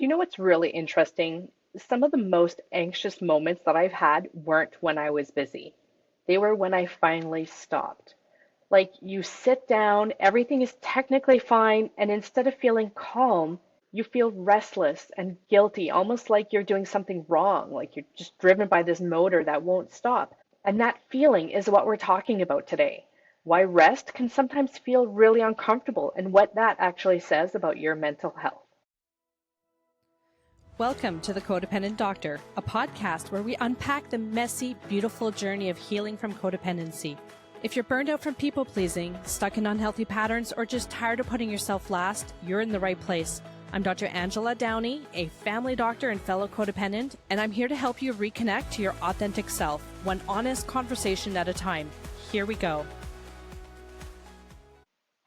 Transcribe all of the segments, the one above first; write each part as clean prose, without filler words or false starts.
Do you know what's really interesting? Some of the most anxious moments that I've had weren't when I was busy. They were when I finally stopped. Like you sit down, everything is technically fine, and instead of feeling calm, you feel restless and guilty, almost like you're doing something wrong, like you're just driven by this motor that won't stop. And that feeling is what we're talking about today. Why rest can sometimes feel really uncomfortable and what that actually says about your mental health. Welcome to The Codependent Doctor, a podcast where we unpack the messy, beautiful journey of healing from codependency. If you're burned out from people pleasing, stuck in unhealthy patterns, or just tired of putting yourself last, you're in the right place. I'm Dr. Angela Downey, a family doctor and fellow codependent, and I'm here to help you reconnect to your authentic self, one honest conversation at a time. Here we go.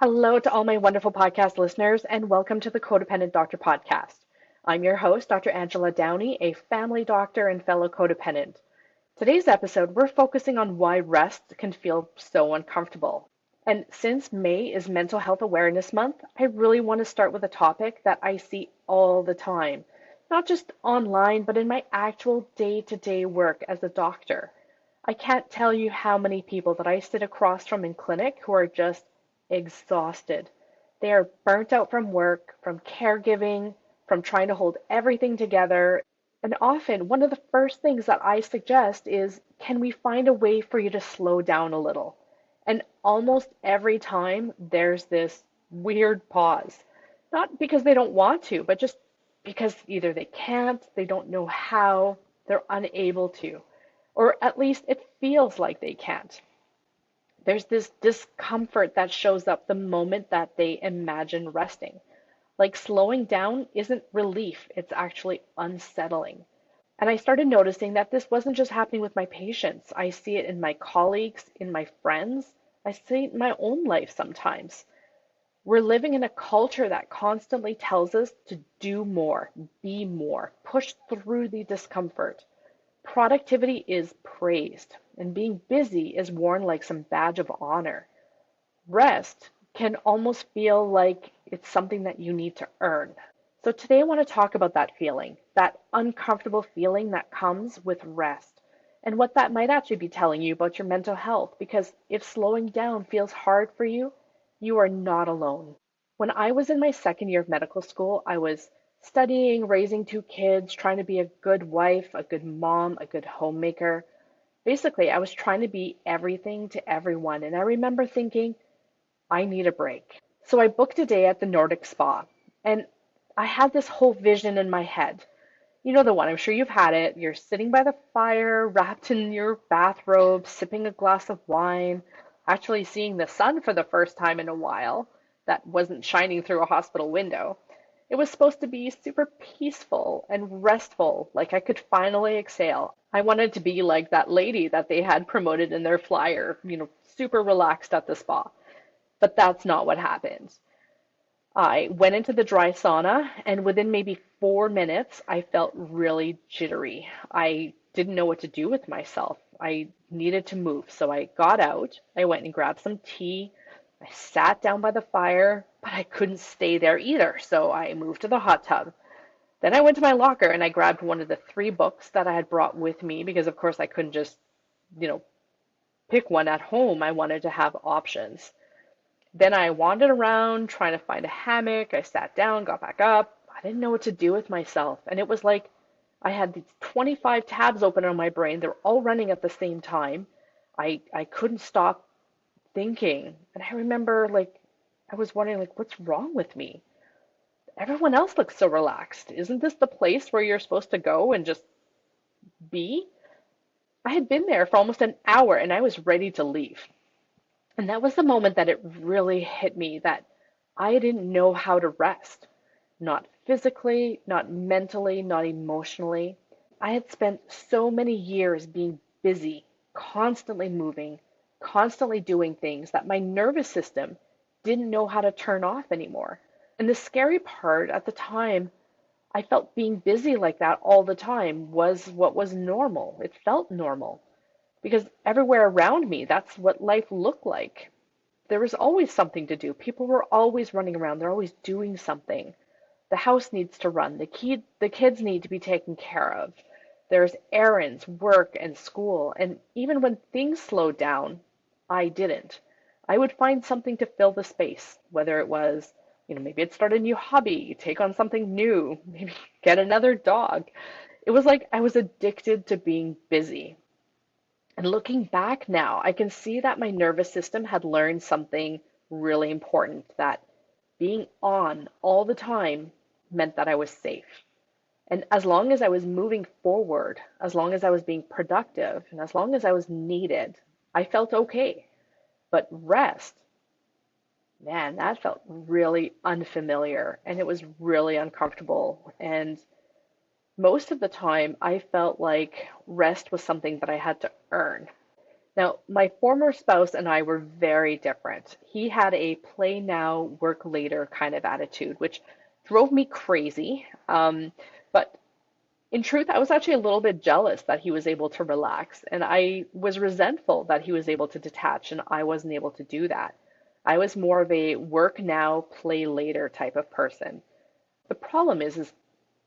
Hello to all my wonderful podcast listeners, and welcome to the Codependent Doctor podcast. I'm your host, Dr. Angela Downey, a family doctor and fellow codependent. Today's episode, we're focusing on why rest can feel so uncomfortable. And since May is Mental Health Awareness Month, I really want to start with a topic that I see all the time, not just online, but in my actual day-to-day work as a doctor. I can't tell you how many people that I sit across from in clinic who are just exhausted. They are burnt out from work, from caregiving, from trying to hold everything together. And often, one of the first things that I suggest is, can we find a way for you to slow down a little? And almost every time, there's this weird pause. Not because they don't want to, but just because either they can't, they don't know how, they're unable to, or at least it feels like they can't. There's this discomfort that shows up the moment that they imagine resting. Like slowing down isn't relief, it's actually unsettling. And I started noticing that this wasn't just happening with my patients. I see it in my colleagues, in my friends. I see it in my own life sometimes. We're living in a culture that constantly tells us to do more, be more, push through the discomfort. Productivity is praised, and being busy is worn like some badge of honor. Rest can almost feel like it's something that you need to earn. So today I want to talk about that feeling, that uncomfortable feeling that comes with rest, and what that might actually be telling you about your mental health, because if slowing down feels hard for you, you are not alone. When I was in my second year of medical school, I was studying, raising two kids, trying to be a good wife, a good mom, a good homemaker. Basically, I was trying to be everything to everyone, and I remember thinking, I need a break. So I booked a day at the Nordic Spa, and I had this whole vision in my head. You know the one, I'm sure you've had it. You're sitting by the fire, wrapped in your bathrobe, sipping a glass of wine, actually seeing the sun for the first time in a while that wasn't shining through a hospital window. It was supposed to be super peaceful and restful, like I could finally exhale. I wanted to be like that lady that they had promoted in their flyer, super relaxed at the spa. But that's not what happened. I went into the dry sauna, and within maybe 4 minutes, I felt really jittery. I didn't know what to do with myself. I needed to move. So I got out, I went and grabbed some tea. I sat down by the fire, but I couldn't stay there either. So I moved to the hot tub. Then I went to my locker and I grabbed one of the three books that I had brought with me because, of course, I couldn't just, you know, pick one at home. I wanted to have options. Then I wandered around trying to find a hammock. I sat down, got back up. I didn't know what to do with myself. And it was like I had these 25 tabs open on my brain. They're all running at the same time. I couldn't stop thinking. And I remember I was wondering what's wrong with me? Everyone else looks so relaxed. Isn't this the place where you're supposed to go and just be? I had been there for almost an hour and I was ready to leave. And that was the moment that it really hit me that I didn't know how to rest. Not physically, not mentally, not emotionally. I had spent so many years being busy, constantly moving, constantly doing things that my nervous system didn't know how to turn off anymore. And the scary part at the time, I felt being busy like that all the time was what was normal. It felt normal because everywhere around me, that's what life looked like. There was always something to do. People were always running around. They're always doing something. The house needs to run. The kids need to be taken care of. There's errands, work, and school. And even when things slowed down, I didn't. I would find something to fill the space, whether it was, maybe I'd start a new hobby, take on something new, maybe get another dog. It was like I was addicted to being busy. And looking back now, I can see that my nervous system had learned something really important, that being on all the time meant that I was safe. And as long as I was moving forward, as long as I was being productive, and as long as I was needed, I felt okay. But rest, man, that felt really unfamiliar and it was really uncomfortable. And most of the time, I felt like rest was something that I had to earn. Now, my former spouse and I were very different. He had a play now, work later kind of attitude, which drove me crazy. But in truth, I was actually a little bit jealous that he was able to relax, and I was resentful that he was able to detach and I wasn't able to do that. I was more of a work now, play later type of person. The problem is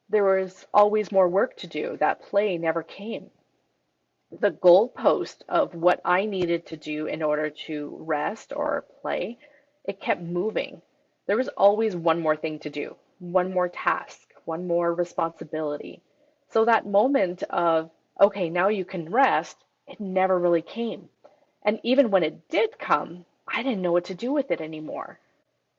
there was always more work to do. That play never came. The goalpost of what I needed to do in order to rest or play, it kept moving. There was always one more thing to do, one more task, one more responsibility. So that moment of, okay, now you can rest, it never really came. And even when it did come, I didn't know what to do with it anymore.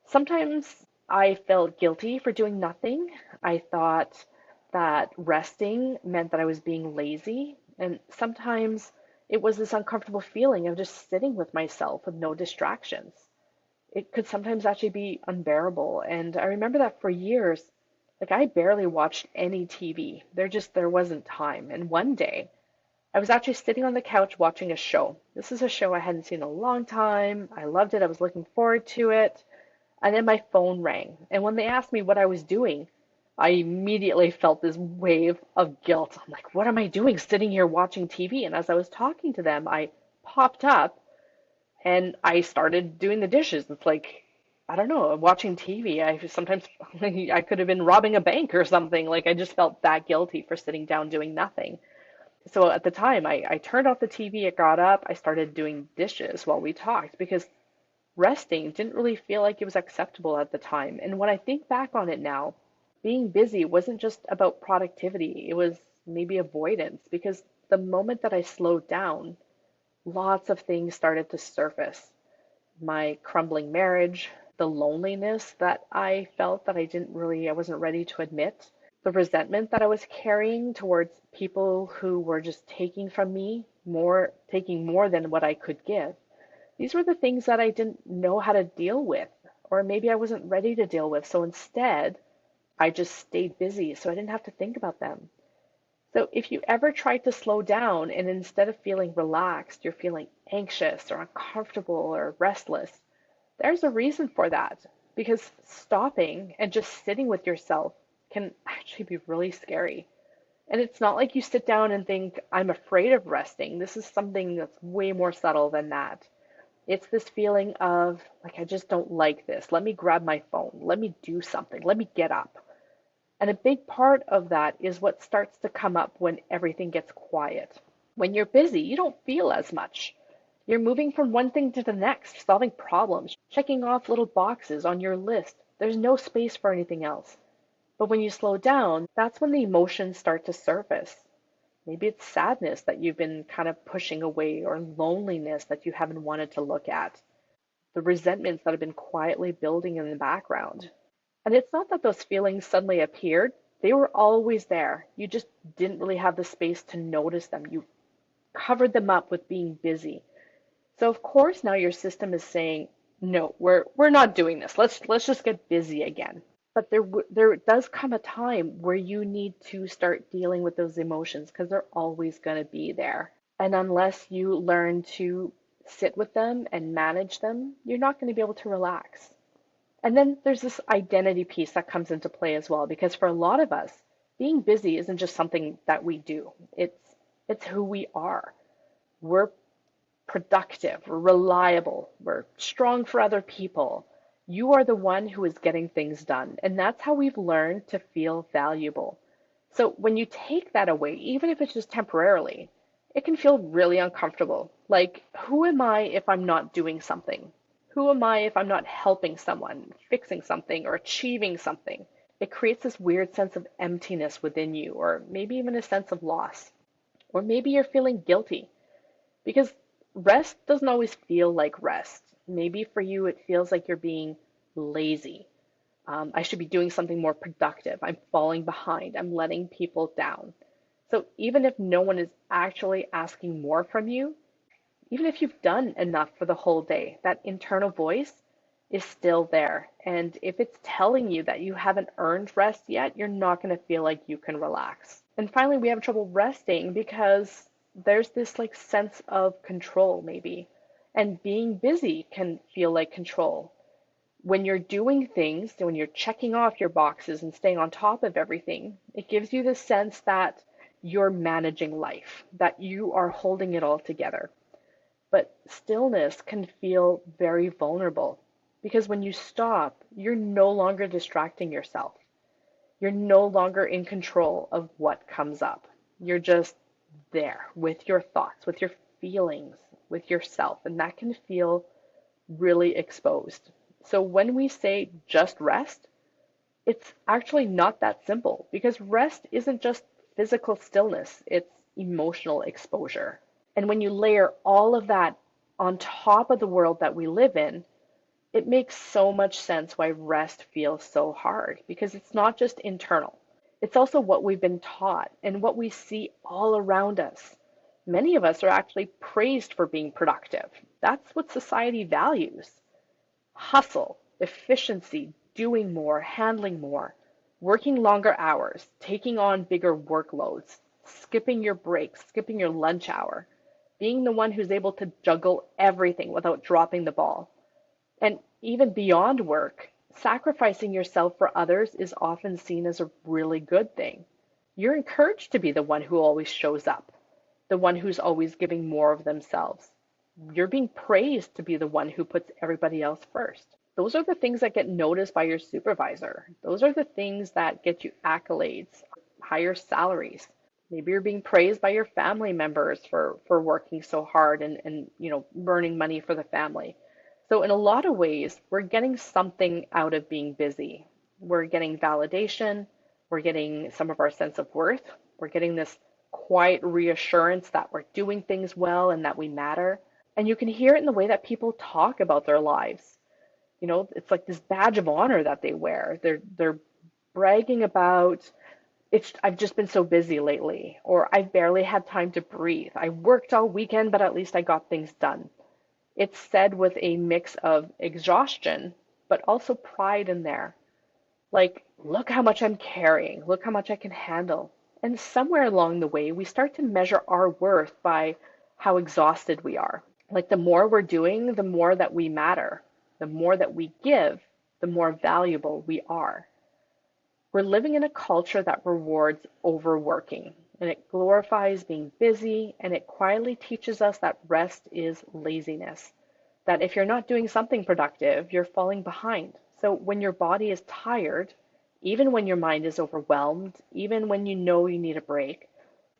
Sometimes I felt guilty for doing nothing. I thought that resting meant that I was being lazy. And sometimes it was this uncomfortable feeling of just sitting with myself with no distractions. It could sometimes actually be unbearable. And I remember that for years, like I barely watched any TV. There wasn't time. And one day I was actually sitting on the couch watching a show. This is a show I hadn't seen in a long time. I loved it. I was looking forward to it. And then my phone rang. And when they asked me what I was doing, I immediately felt this wave of guilt. I'm like, what am I doing sitting here watching TV? And as I was talking to them, I popped up and I started doing the dishes. It's like, I don't know, watching TV. I sometimes I could have been robbing a bank or something. Like I just felt that guilty for sitting down doing nothing. So at the time, I turned off the TV, I got up, I started doing dishes while we talked because resting didn't really feel like it was acceptable at the time. And when I think back on it now, being busy wasn't just about productivity, it was maybe avoidance because the moment that I slowed down, lots of things started to surface. My crumbling marriage, the loneliness that I felt that I wasn't ready to admit, the resentment that I was carrying towards people who were just taking from me taking more than what I could give. These were the things that I didn't know how to deal with, or maybe I wasn't ready to deal with. So instead, I just stayed busy so I didn't have to think about them. So if you ever try to slow down and instead of feeling relaxed, you're feeling anxious or uncomfortable or restless, there's a reason for that. Because stopping and just sitting with yourself can actually be really scary. And it's not like you sit down and think, I'm afraid of resting. This is something that's way more subtle than that. It's this feeling of, like, I just don't like this. Let me grab my phone. Let me do something. Let me get up. And a big part of that is what starts to come up when everything gets quiet. When you're busy, you don't feel as much. You're moving from one thing to the next, solving problems, checking off little boxes on your list. There's no space for anything else. But when you slow down, that's when the emotions start to surface. Maybe it's sadness that you've been kind of pushing away, or loneliness that you haven't wanted to look at, the resentments that have been quietly building in the background. And it's not that those feelings suddenly appeared, they were always there. You just didn't really have the space to notice them. You covered them up with being busy. So of course now your system is saying, no, we're not doing this. Let's just get busy again. But there does come a time where you need to start dealing with those emotions because they're always going to be there. And unless you learn to sit with them and manage them, you're not going to be able to relax. And then there's this identity piece that comes into play as well, because for a lot of us, being busy isn't just something that we do. It's who we are. We're productive, we're reliable, we're strong for other people. You are the one who is getting things done, and that's how we've learned to feel valuable. So when you take that away, even if it's just temporarily, it can feel really uncomfortable. Like, who am I if I'm not doing something? Who am I if I'm not helping someone, fixing something, or achieving something? It creates this weird sense of emptiness within you, or maybe even a sense of loss. Or maybe you're feeling guilty because rest doesn't always feel like rest. Maybe for you, it feels like you're being lazy. I should be doing something more productive. I'm falling behind. I'm letting people down. So even if no one is actually asking more from you, even if you've done enough for the whole day, that internal voice is still there. And if it's telling you that you haven't earned rest yet, you're not going to feel like you can relax. And finally, we have trouble resting because there's this like sense of control, maybe. And being busy can feel like control. When you're doing things, when you're checking off your boxes and staying on top of everything, it gives you the sense that you're managing life, that you are holding it all together. But stillness can feel very vulnerable because when you stop, you're no longer distracting yourself. You're no longer in control of what comes up. You're just there with your thoughts, with your feelings, with yourself, and that can feel really exposed. So when we say just rest, it's actually not that simple because rest isn't just physical stillness, it's emotional exposure. And when you layer all of that on top of the world that we live in, it makes so much sense why rest feels so hard because it's not just internal. It's also what we've been taught and what we see all around us. Many of us are actually praised for being productive. That's what society values. Hustle, efficiency, doing more, handling more, working longer hours, taking on bigger workloads, skipping your breaks, skipping your lunch hour, being the one who's able to juggle everything without dropping the ball. And even beyond work, sacrificing yourself for others is often seen as a really good thing. You're encouraged to be the one who always shows up, the one who's always giving more of themselves. You're being praised to be the one who puts everybody else first. Those are the things that get noticed by your supervisor. Those are the things that get you accolades, higher salaries. Maybe you're being praised by your family members for working so hard and earning money for the family. So in a lot of ways, we're getting something out of being busy. We're getting validation, we're getting some of our sense of worth, we're getting this quiet reassurance that we're doing things well and that we matter. And you can hear it in the way that people talk about their lives. It's like this badge of honor that they wear. They're bragging about I've just been so busy lately, or I've barely had time to breathe. I worked all weekend, but at least I got things done. It's said with a mix of exhaustion, but also pride in there. Like, look how much I'm carrying, look how much I can handle. And somewhere along the way, we start to measure our worth by how exhausted we are. Like, the more we're doing, the more that we matter. The more that we give, the more valuable we are. We're living in a culture that rewards overworking, and it glorifies being busy, and it quietly teaches us that rest is laziness. That if you're not doing something productive, you're falling behind. So when your body is tired, even when your mind is overwhelmed, even when you know you need a break,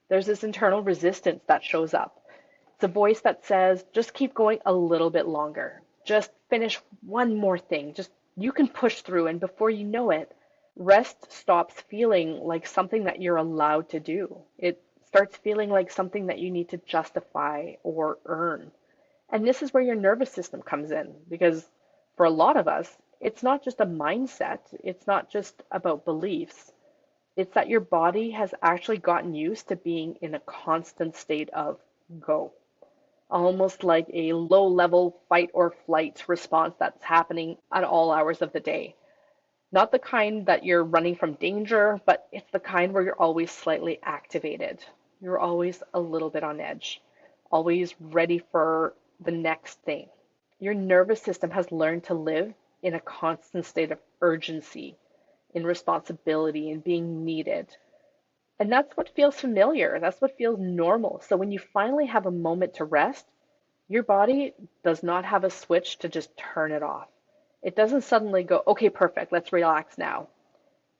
there's this internal resistance that shows up. It's a voice that says, just keep going a little bit longer. Just finish one more thing. Just you can push through, and before you know it, rest stops feeling like something that you're allowed to do. It starts feeling like something that you need to justify or earn. And this is where your nervous system comes in, because for a lot of us, it's not just a mindset, it's not just about beliefs. It's that your body has actually gotten used to being in a constant state of go, almost like a low level fight or flight response that's happening at all hours of the day. Not the kind that you're running from danger, but it's the kind where you're always slightly activated. You're always a little bit on edge, always ready for the next thing. Your nervous system has learned to live in a constant state of urgency, in responsibility, and being needed. And that's what feels familiar. That's what feels normal. So when you finally have a moment to rest, your body does not have a switch to just turn it off. It doesn't suddenly go, okay, perfect, let's relax now.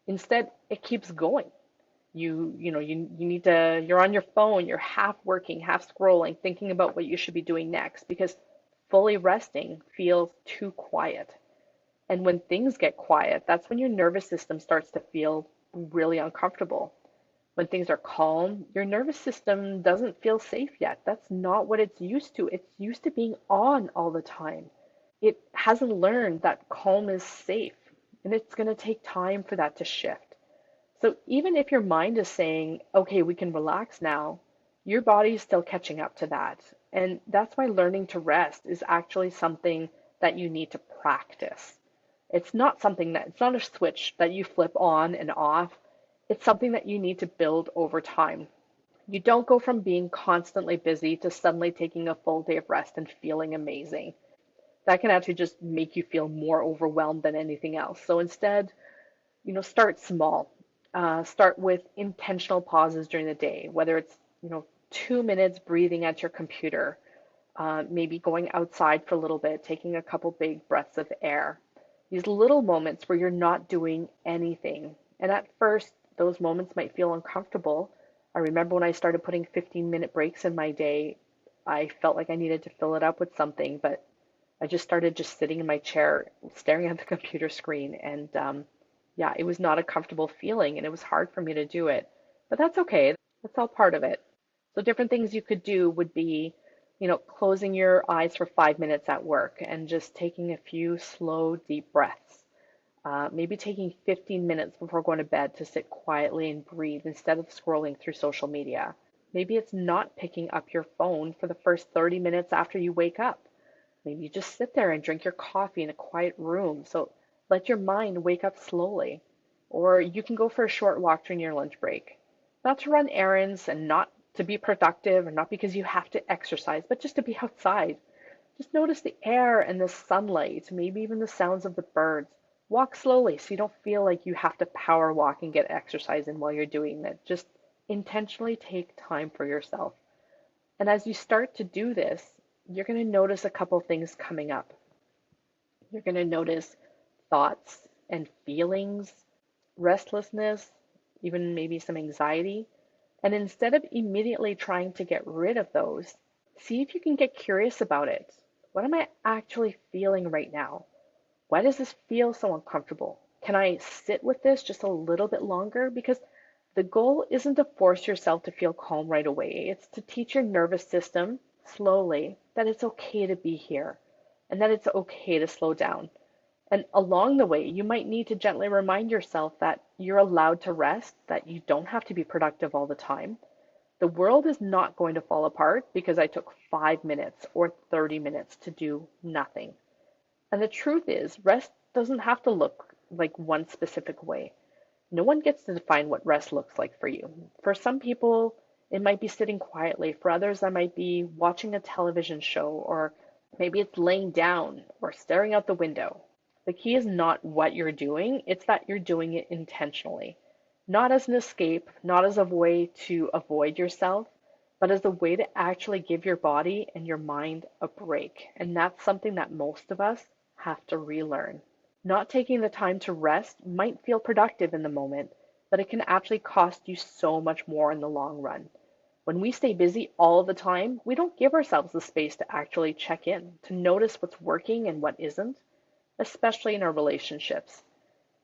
Instead, it keeps going. You need to, you're on your phone, you're half working, half scrolling, thinking about what you should be doing next because fully resting feels too quiet. And when things get quiet, that's when your nervous system starts to feel really uncomfortable. When things are calm, your nervous system doesn't feel safe yet. That's not what it's used to. It's used to being on all the time. It hasn't learned that calm is safe, and it's going to take time for that to shift. So even if your mind is saying, okay, we can relax now, your body is still catching up to that. And that's why learning to rest is actually something that you need to practice. It's not a switch that you flip on and off. It's something that you need to build over time. You don't go from being constantly busy to suddenly taking a full day of rest and feeling amazing. That can actually just make you feel more overwhelmed than anything else. So instead, start small. Start with intentional pauses during the day, whether it's, 2 minutes breathing at your computer, maybe going outside for a little bit, taking a couple big breaths of air. These little moments where you're not doing anything. And at first, those moments might feel uncomfortable. I remember when I started putting 15-minute breaks in my day, I felt like I needed to fill it up with something, but I just started just sitting in my chair, staring at the computer screen, and yeah, it was not a comfortable feeling, and it was hard for me to do it. But that's okay. That's all part of it. So different things you could do would be, closing your eyes for 5 minutes at work and just taking a few slow, deep breaths. Maybe taking 15 minutes before going to bed to sit quietly and breathe instead of scrolling through social media. Maybe it's not picking up your phone for the first 30 minutes after you wake up. Maybe you just sit there and drink your coffee in a quiet room. So let your mind wake up slowly. Or you can go for a short walk during your lunch break. Not to run errands and not to be productive, or not because you have to exercise, but just to be outside. Just notice the air and the sunlight, maybe even the sounds of the birds. Walk slowly so you don't feel like you have to power walk and get exercise in while you're doing it. Just intentionally take time for yourself. And as you start to do this, you're going to notice a couple things coming up. You're going to notice thoughts and feelings, restlessness, even maybe some anxiety. And instead of immediately trying to get rid of those, see if you can get curious about it. What am I actually feeling right now? Why does this feel so uncomfortable? Can I sit with this just a little bit longer? Because the goal isn't to force yourself to feel calm right away. It's to teach your nervous system slowly that it's okay to be here and that it's okay to slow down. And along the way, you might need to gently remind yourself that you're allowed to rest, that you don't have to be productive all the time. The world is not going to fall apart because I took 5 minutes or 30 minutes to do nothing. And the truth is, rest doesn't have to look like one specific way. No one gets to define what rest looks like for you. For some people, it might be sitting quietly. For others, that might be watching a television show, or maybe it's laying down or staring out the window. The key is not what you're doing, it's that you're doing it intentionally. Not as an escape, not as a way to avoid yourself, but as a way to actually give your body and your mind a break. And that's something that most of us have to relearn. Not taking the time to rest might feel productive in the moment, but it can actually cost you so much more in the long run. When we stay busy all the time, we don't give ourselves the space to actually check in, to notice what's working and what isn't, especially in our relationships.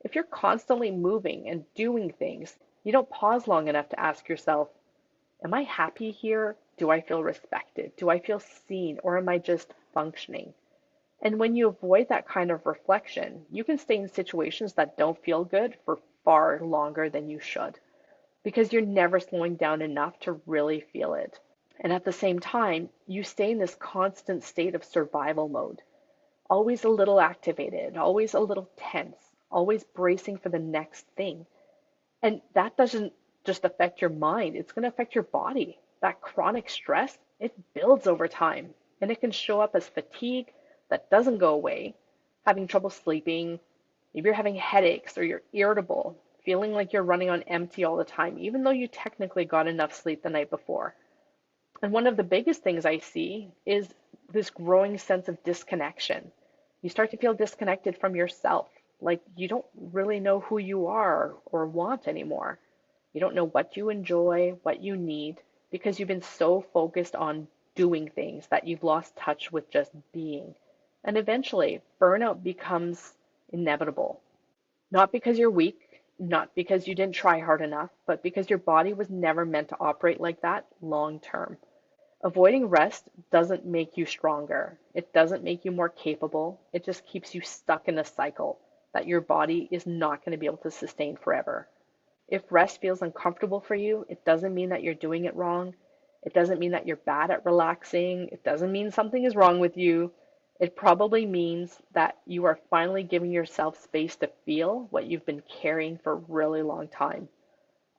If you're constantly moving and doing things, you don't pause long enough to ask yourself, am I happy here? Do I feel respected? Do I feel seen? Or am I just functioning? And when you avoid that kind of reflection, you can stay in situations that don't feel good for far longer than you should because you're never slowing down enough to really feel it. And at the same time, you stay in this constant state of survival mode, always a little activated, always a little tense, always bracing for the next thing. And that doesn't just affect your mind, it's going to affect your body. That chronic stress, it builds over time and it can show up as fatigue that doesn't go away, having trouble sleeping, maybe you're having headaches or you're irritable, feeling like you're running on empty all the time, even though you technically got enough sleep the night before. And one of the biggest things I see is this growing sense of disconnection. You start to feel disconnected from yourself, like you don't really know who you are or want anymore. You don't know what you enjoy, what you need, because you've been so focused on doing things that you've lost touch with just being. And eventually, burnout becomes inevitable. Not because you're weak, not because you didn't try hard enough, but because your body was never meant to operate like that long term. Avoiding rest doesn't make you stronger. It doesn't make you more capable. It just keeps you stuck in a cycle that your body is not going to be able to sustain forever. If rest feels uncomfortable for you, it doesn't mean that you're doing it wrong. It doesn't mean that you're bad at relaxing. It doesn't mean something is wrong with you. It probably means that you are finally giving yourself space to feel what you've been carrying for a really long time.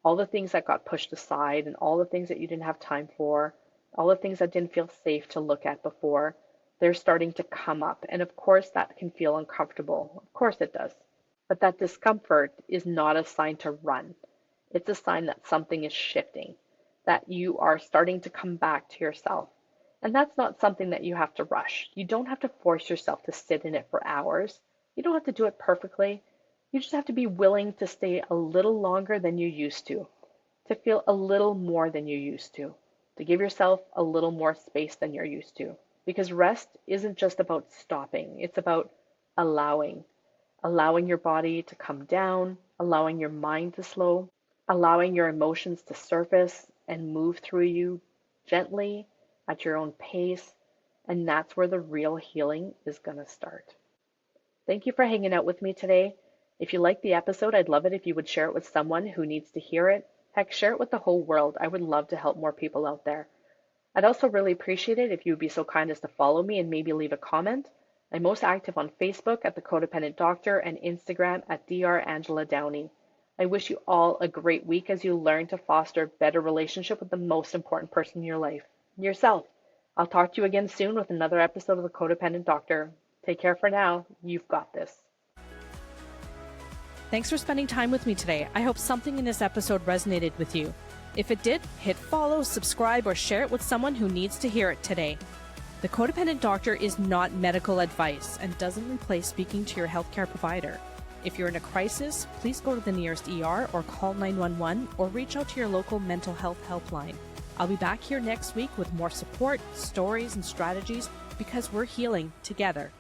All the things that got pushed aside and all the things that you didn't have time for, all the things that didn't feel safe to look at before, they're starting to come up. And of course, that can feel uncomfortable. Of course, it does. But that discomfort is not a sign to run. It's a sign that something is shifting, that you are starting to come back to yourself. And that's not something that you have to rush. You don't have to force yourself to sit in it for hours. You don't have to do it perfectly. You just have to be willing to stay a little longer than you used to feel a little more than you used to give yourself a little more space than you're used to. Because rest isn't just about stopping, it's about allowing. Allowing your body to come down, allowing your mind to slow, allowing your emotions to surface and move through you gently at your own pace. And that's where the real healing is going to start. Thank you for hanging out with me today. If you liked the episode, I'd love it if you would share it with someone who needs to hear it. Heck, share it with the whole world. I would love to help more people out there. I'd also really appreciate it if you would be so kind as to follow me and maybe leave a comment. I'm most active on Facebook at The Codependent Doctor and Instagram at Dr. Angela Downey. I wish you all a great week as you learn to foster a better relationship with the most important person in your life, yourself. I'll talk to you again soon with another episode of The Codependent Doctor. Take care for now. You've got this. Thanks for spending time with me today. I hope something in this episode resonated with you. If it did, hit follow, subscribe, or share it with someone who needs to hear it today. The Codependent Doctor is not medical advice and doesn't replace speaking to your healthcare provider. If you're in a crisis, please go to the nearest ER or call 911 or reach out to your local mental health helpline. I'll be back here next week with more support, stories, and strategies because we're healing together.